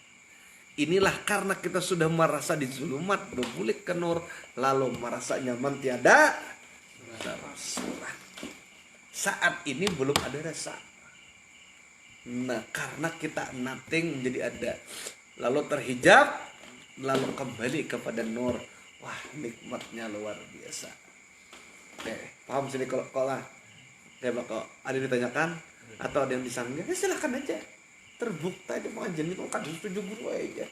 Inilah karena kita sudah merasa di zulumat, berbulik ke nur, lalu merasa nyaman tiada rasa. Saat ini belum ada rasa. Nah, karena kita nothing menjadi ada. Lalu terhijab, lalu kembali kepada nur. Wah, nikmatnya luar biasa. Oke, paham sini kalau kayak bakal ada yang ditanyakan atau ada yang disanggah, ya silahkan aja. Terbukti aja pengajian itu kan setuju guru aja.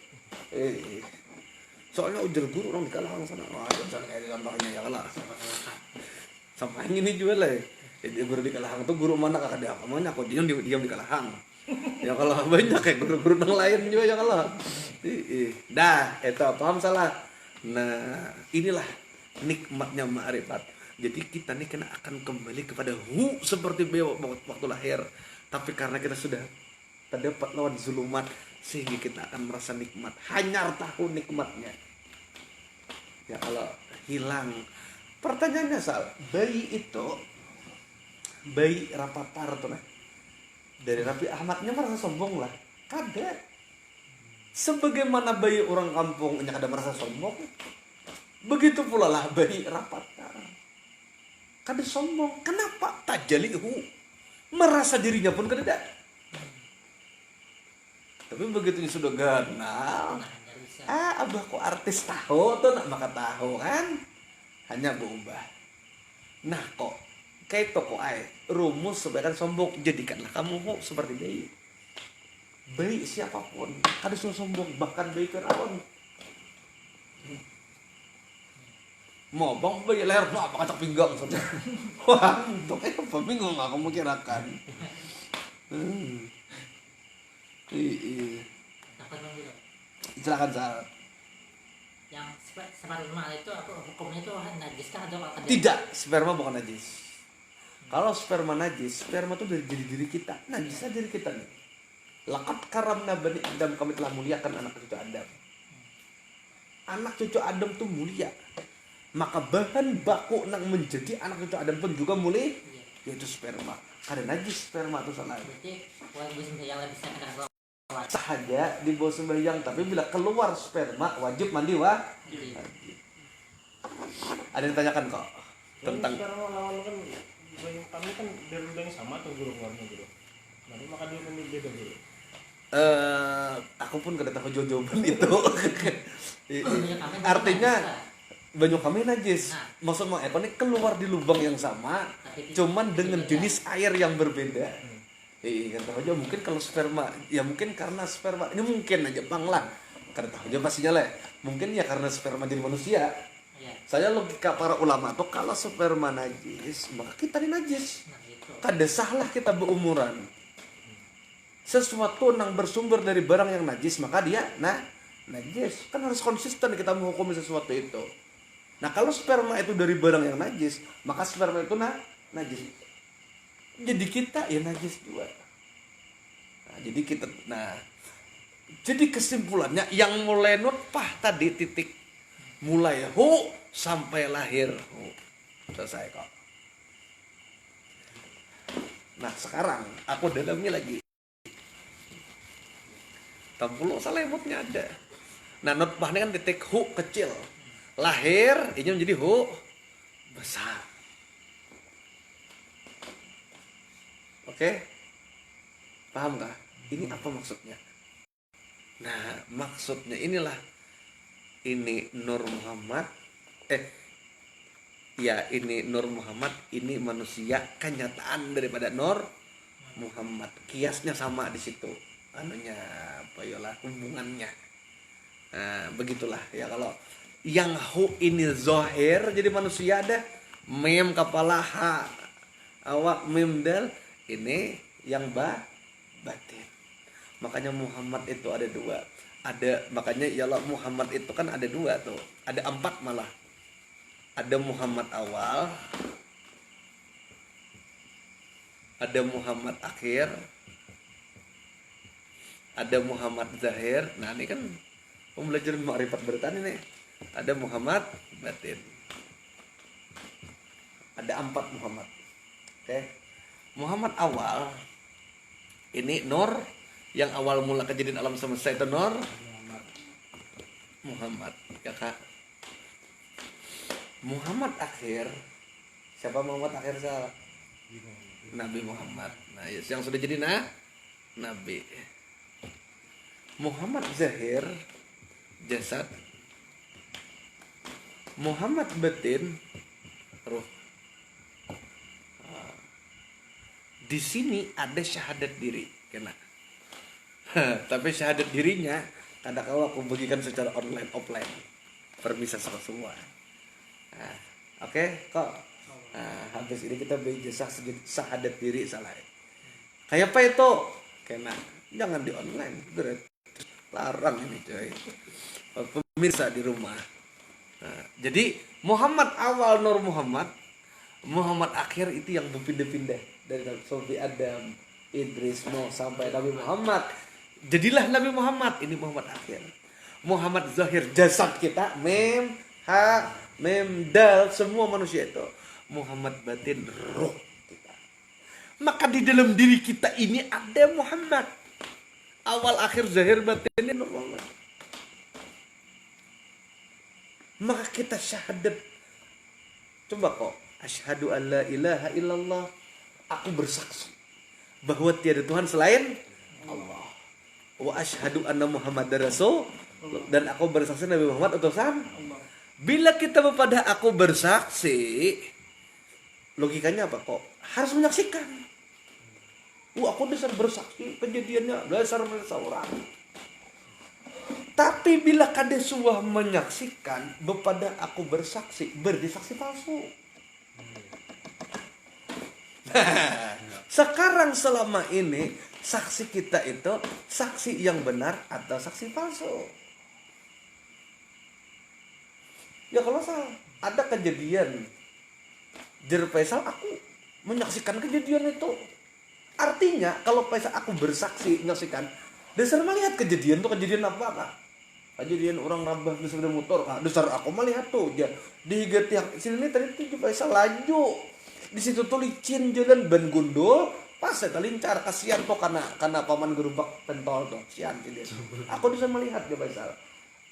Soalnya ujar guru orang di kalangan sana. Wah, contohnya ya kalah. Sama yang ini juga lah. Guru di Kalahang tuh guru mana kakak dia namanya aku diam di Kalahang. Ya kalau banyak kayak guru-guru yang lain juga ya kalau. Dah, itu paham salah. Nah, inilah nikmatnya ma'rifat. Jadi kita nih kena akan kembali kepada seperti beliau waktu lahir. Tapi karena kita sudah terdapat lawan zulumat, sehingga kita akan merasa nikmat. Hanyar tahu nikmatnya. Ya kalau hilang. Pertanyaannya Sal, bayi Rapatar tuh nah. Dari Raffi Ahmadnya merasa sombong lah. Kada. Sebagaimana bayi orang kampung kada merasa sombong, begitu pula lah bayi Rapatar. Kada sombong. Kenapa? Tajalihu. Merasa dirinya pun kada. Tapi begitu sudah ganal, abah kok artis tahu tuh nak maka tahu kan? Hanya berubah. Nah kok kayak toko rumus sebaiknya sombong, jadikanlah kamu seperti bayi siapapun kada sombong, bahkan bayi Firaun mau bang bayi leher apa kacak pinggang saja. Wah untuk apa bingung aku mengkirakan. Silakan Sal. Yang sperma itu apa hukumnya itu najis kah atau apa? Tidak, sperma bukan najis. Kalau sperma najis, sperma itu dari diri kita. Najisnya diri kita nih. Laqad karamna bani Adam, kami telah muliakan anak cucu Adam. Anak cucu Adam tuh mulia. Maka bahan baku nang menjadi anak cucu Adam pun juga mulia, yaitu sperma. Ada najis sperma itu salah. Berarti wajib sembahyang lebih sekedar sahaja di bawah sembahyang, tapi bila keluar sperma wajib mandi wajib. Ada yang tanyakan kok tentang sperma lawan kan kami kan dari lubang sama atau guru keluarnya gitu. Nanti maka dia kan beda dulu. Aku pun kada tahu jawaban itu. Artinya banyu kami najis. Maksudnya ini keluar di lubang yang sama, cuman dengan jenis air yang berbeda. Kan tahu aja mungkin kalau sperma, ya mungkin karena sperma ini mungkin aja bang lah, karena tahu aja pastinya lah. Mungkin ya karena sperma jadi manusia. Saya logika para ulama tuh kalau sperma najis, maka kita ini najis. Kada salah kita berumuran. Sesuatu yang bersumber dari barang yang najis, maka dia najis. Kan harus konsisten kita menghukumi sesuatu itu. Nah kalau sperma itu dari barang yang najis, maka sperma itu najis. Jadi kita ya najis juga. Jadi kesimpulannya yang mulai nutfah tadi titik mulai sampai lahir selesai kok. Nah sekarang aku dalami lagi. Tampulu salemutnya ada. Nah nutfah ini kan titik kecil. Lahir ini menjadi besar. Oke? Paham kah? Ini apa maksudnya? Nah, maksudnya inilah. Ini Nur Muhammad. Ini Nur Muhammad. Ini manusia kenyataan daripada Nur Muhammad. Kiasnya sama di situ. Hubungannya. Nah, begitulah ya kalau yang ini zohir jadi manusia ada. Mem kepala awak mem dal. Ini yang batin. Makanya Muhammad itu ada dua. Makanya ya Allah Muhammad itu kan ada dua tuh. Ada 4 malah. Ada Muhammad awal. Ada Muhammad akhir. Ada Muhammad zahir. Nah ini kan pembelajaran ma'rifat bertani nih. Ada Muhammad batin. Ada 4 Muhammad. Oke. Muhammad awal ini Nur yang awal mula kejadian alam semesta itu Nur Muhammad ya kak. Muhammad akhir siapa Muhammad akhir Nabi Muhammad. Nah yang sudah jadi Nabi. Muhammad zahir jasad. Muhammad batin ruh. Di sini ada syahadat diri, kena. Tapi syahadat dirinya kadang kala aku bagikan secara online offline. Permisah semua. Nah, oke, kok Nah, habis ini kita berijazah syahadat diri salah. Kayak apa itu? Kena jangan di online, larang ini coy. Pemirsa di rumah. Nah, jadi Muhammad awal Nur Muhammad, Muhammad akhir itu yang berpindah-pindah dari Nabi Adam, Idris, Nuh sampai Nabi Muhammad. Jadilah Nabi Muhammad, ini Muhammad akhir. Muhammad zahir jasad kita, mem, ha, mem, dal, semua manusia itu. Muhammad batin roh kita. Maka di dalam diri kita ini ada Muhammad. Awal akhir zahir batinnya Nur Muhammad. Maka kita syahadat. Coba kok, asyhadu an la ilaha illallah. Aku bersaksi bahwa tiada Tuhan selain Allah. Wa asyhadu anna Muhammadar Rasul, dan aku bersaksi Nabi Muhammad utusan Allah. Bila kita kepada aku bersaksi, logikanya apa kok? Harus menyaksikan. Aku dasar bersaksi kejadiannya dasar orang. Tapi bila kada suah menyaksikan kepada aku bersaksi, berarti saksi palsu. Sekarang selama ini saksi kita itu saksi yang benar atau saksi palsu? Ya kalau salah, ada kejadian Jer Faisal, aku menyaksikan kejadian itu. Artinya kalau Faisal aku bersaksi menyaksikan, dasar melihat kejadian itu kejadian apa kak? Kejadian orang rabah di sepeda motor, kak. Dasar aku melihat tuh ya di tiang sini tadi tuh Faisal laju di situ tuh licin jalan ban gundul, pas saya lincar kasihan tuh karena paman gerubak pentol tuh kasihan dia. Aku bisa melihat dia Faisal.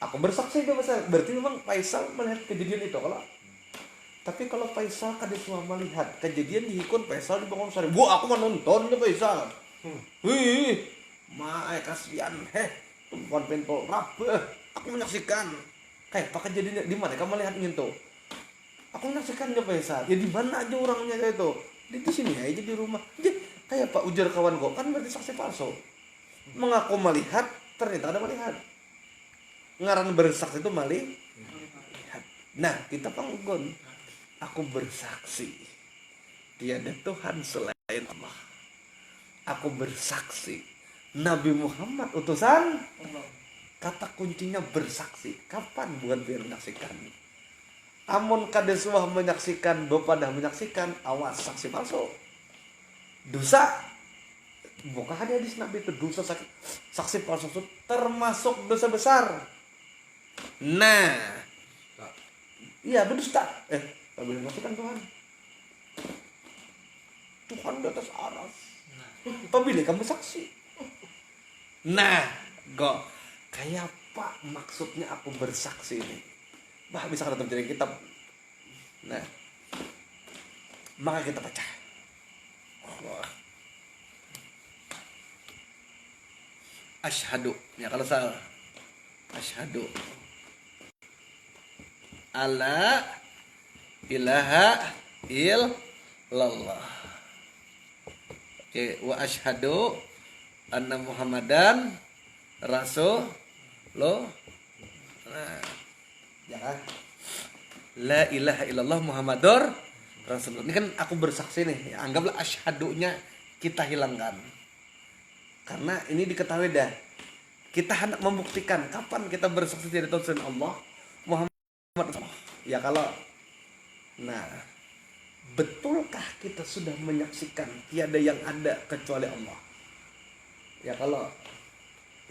Aku bersaksi dia Faisal. Berarti memang Faisal melihat kejadian itu kalau. Tapi kalau Faisal kada semua melihat kejadian dihikun Faisal dibangun sari. Aku menontonnya Faisal. Wih, kasihan. Tumpuan pentol rabah. Aku menyaksikan. Kayak apa kejadiannya? Di mana kamu melihat itu? Aku menyaksikan dia Faisal. Ya di mana aja orangnya itu? Di sini aja di rumah. Jadi kayak apa ujar kawan kok kan berarti saksi palsu. Mengaku melihat, ternyata ada melihat. Ngaran bersaksi itu melihat. Nah, kita panggon. Aku bersaksi tiada Tuhan selain Allah. Aku bersaksi Nabi Muhammad utusan Allah. Kata kuncinya bersaksi. Kapan bukan biar menyaksikan? Amun kada suah menyaksikan, bepada menyaksikan, awas saksi palsu. Dosa. Bukan ada hadis Nabi itu dosa saksi palsu itu termasuk dosa besar. Nah, iya berdusta. Bila menyaksikan Tuhan di atas aras. Apabila kamu saksi. Nah, kok kayak apa maksudnya aku bersaksi ini? Bisa kada terjadi kitab. Nah, maka kita baca. Asyhadu. Ya kalau salah. Asyhadu alla ilaha illallah. Oke, wa asyhadu anna Muhammadan Rasulullah. Nah, ya kan? La ilaha illallah Muhammadur Rasulullah. Ini kan aku bersaksi nih. Anggaplah asyhadunya kita hilangkan. Karena ini diketahui dah. Kita hendak membuktikan kapan kita bersaksi dari Tuhan Allah Muhammad. Ya kalau nah, betulkah kita sudah menyaksikan tiada yang ada kecuali Allah? Ya kalau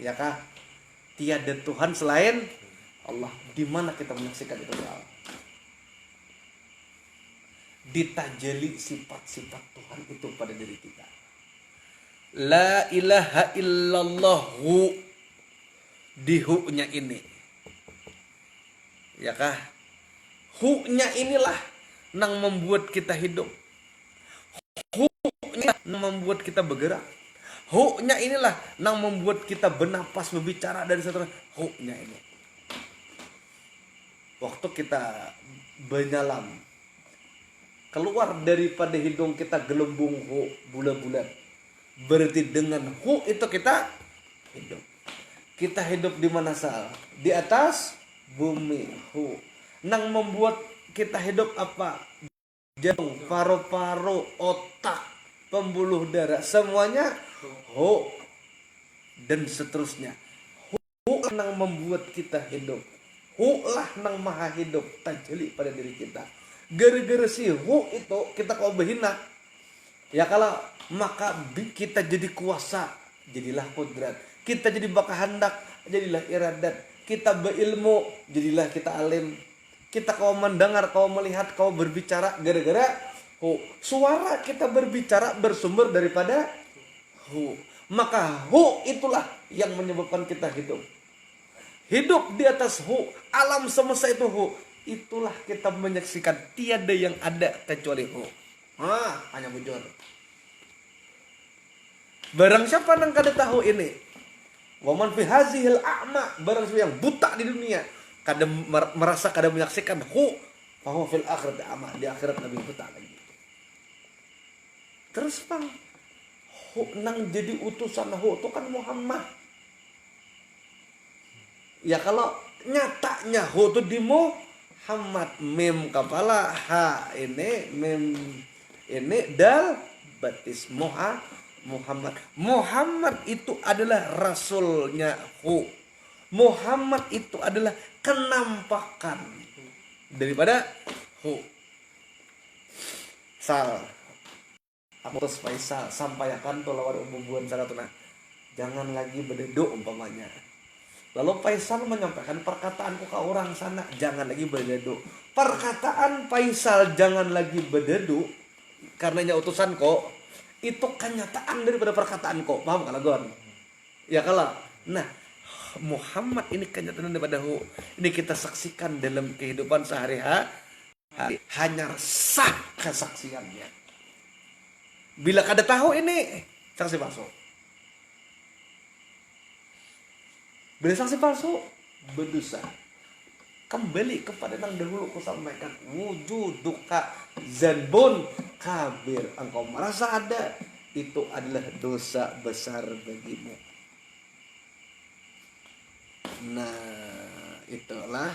ya kah tiada Tuhan selain Allah. Di mana kita menyaksikan itu Allah? Ditajali sifat-sifat Tuhan itu pada diri kita. La ilaha illallah hu. Di hu-nya ini. Ya kah? Hu-nya inilah yang membuat kita hidup. Hu-nya yang membuat kita bergerak. Hu-nya inilah yang membuat kita bernapas, berbicara dari satu. Hu-nya ini. Waktu kita menyelam, keluar daripada hidung kita gelembung hu bulat-bulat. Berarti dengan hu itu kita hidup. Kita hidup di mana sal? Di atas bumi hu. Nang membuat kita hidup apa? jantung, paru-paru, otak, pembuluh darah, semuanya hu dan seterusnya. Hu nang membuat kita hidup. Hu lah nang maha hidup tajeli pada diri kita. Gara-gara si hu itu kita kau berhina. Ya kalau maka kita jadi kuasa, jadilah kudrat. Kita jadi bakahandak, jadilah iradat. Kita berilmu, jadilah kita alim. Kita kau mendengar, kau melihat, kau berbicara gara-gara hu. Suara kita berbicara bersumber daripada hu. Maka hu itulah yang menyebabkan kita hidup. Hidup di atas hu, alam semesta itu hu. Itulah kita menyaksikan tiada yang ada kecuali hu. Hanya bujur. Barang siapa nang kada tahu ini, waman fi hazihil a'ma, barang siapa yang buta di dunia, kada merasa kada menyaksikan hu, bahwa fil akhirat a'ma, di akhirat lebih buta lagi. Terus bang, hu nang jadi utusan hu itu kan Muhammad. Ya kalau nyatanya hu itu di Muhammad, mim kepala, ha ini, mim ini, dal batis Muhammad. Muhammad itu adalah rasulnya hu. Muhammad itu adalah kenampakan daripada hu. Sal Apotos Faisal sampaikan to lawan umubuan saratuna. Jangan lagi berdeduk umpamanya. Lalu Faisal menyampaikan perkataanku ke orang sana, jangan lagi berdeduk. Perkataan Faisal jangan lagi berdeduk karenanya utusan kok. Itu kenyataan daripada perkataan kok. Paham kalau Gon? Ya kalau. Nah, Muhammad ini kenyataan daripada hu. Ini kita saksikan dalam kehidupan sehari-hari. Hanya sah kesaksiannya. Bila kada tahu ini saksi palsu. Bila saksi palsu berdosa. Kembali kepada yang dahulu ku sampaikan, wujuduka zanbun kabir. Engkau merasa ada, itu adalah dosa besar bagimu. Nah, itulah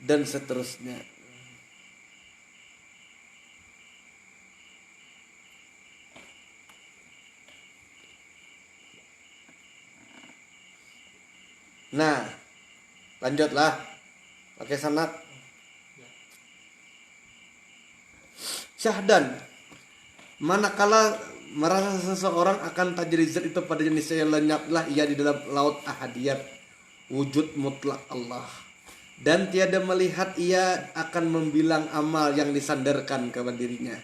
dan seterusnya. Nah, lanjutlah. Pakai sanad. Syahdan. Manakala merasa seseorang akan tajri zat itu pada jenisnya, lenyaplah ia di dalam laut ahadiyat, wujud mutlak Allah. Dan tiada melihat ia akan membilang amal yang disandarkan kepada dirinya.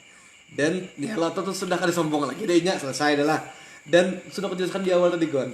Dan di laut itu sudah kada sombong lagi dehnya, selesai adalah. Dan sudah kujelaskan di awal tadi Gon.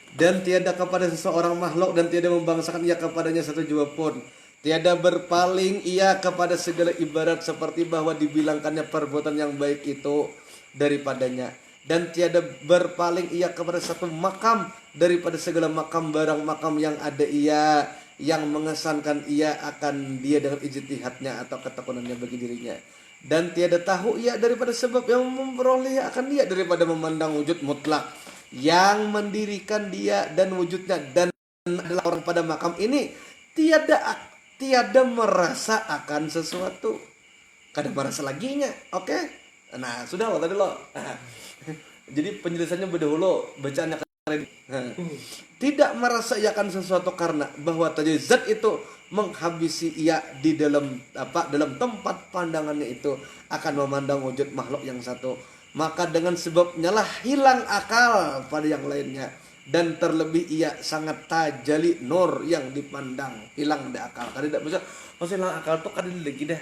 Dan tiada kepada seseorang makhluk dan tiada membangsakan ia kepadanya satu jua pun. Tiada berpaling ia kepada segala ibarat seperti bahwa dibilangkannya perbuatan yang baik itu daripadanya. Dan tiada berpaling ia kepada satu makam daripada segala makam barang makam yang ada ia, yang mengesankan ia akan dia dengan ijtihadnya atau ketekunannya bagi dirinya. Dan tiada tahu ia daripada sebab yang memperoleh akan dia daripada memandang wujud mutlak yang mendirikan dia dan wujudnya, dan adalah orang pada makam ini tiada merasa akan sesuatu, kada merasa laginya. Oke? Nah, sudah lo tadi lo. Jadi penjelasannya berdahulu, bacaannya keren. Tidak merasa ia akan sesuatu karena bahwa tadi zat itu menghabisi ia di dalam dalam tempat pandangannya itu akan memandang wujud makhluk yang satu. Maka dengan sebabnya lah hilang akal pada yang lainnya, dan terlebih ia sangat tajali nur yang dipandang, hilang dah akal. Kada tidak bisa hilang akal tuh kada lagi dah.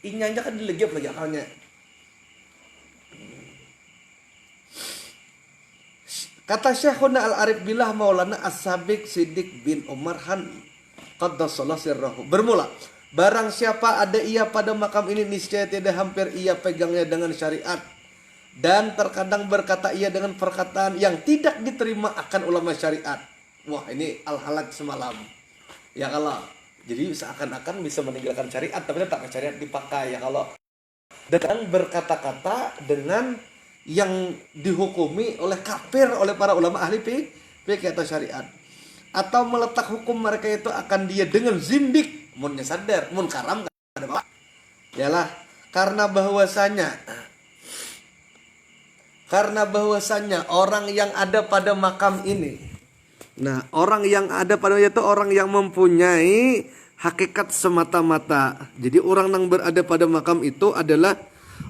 Inya aja kada lagi apa lagi akalnya. Kata Syekhuna Al-Arif Billah Maulana As-Sabiq Siddiq bin Umar Han qaddasallahu sirrahu. Bermula, barang siapa ada ia pada makam ini, niscaya tidak hampir ia pegangnya dengan syariat. Dan terkadang berkata ia dengan perkataan yang tidak diterima akan ulama syariat. Wah, ini al-halaj semalam. Ya kalau jadi seakan-akan bisa meninggalkan syariat tapi tetap syariat dipakai ya kalau. Dan berkata-kata dengan yang dihukumi oleh kafir oleh para ulama ahli fikih atau syariat. atau meletak hukum mereka itu akan dia dengan zindik, munnya sadar, mun karam ada apa? Yalah, karena bahwasanya orang yang ada pada makam ini. Nah, orang yang ada pada itu orang yang mempunyai hakikat semata-mata. Jadi orang yang berada pada makam itu adalah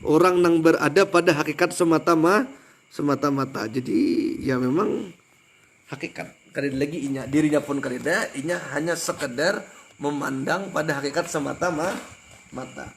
orang yang berada pada hakikat semata-mata. Jadi ya memang hakikat karena lagi dirinya pun karena inya hanya sekedar memandang pada hakikat semata-mata.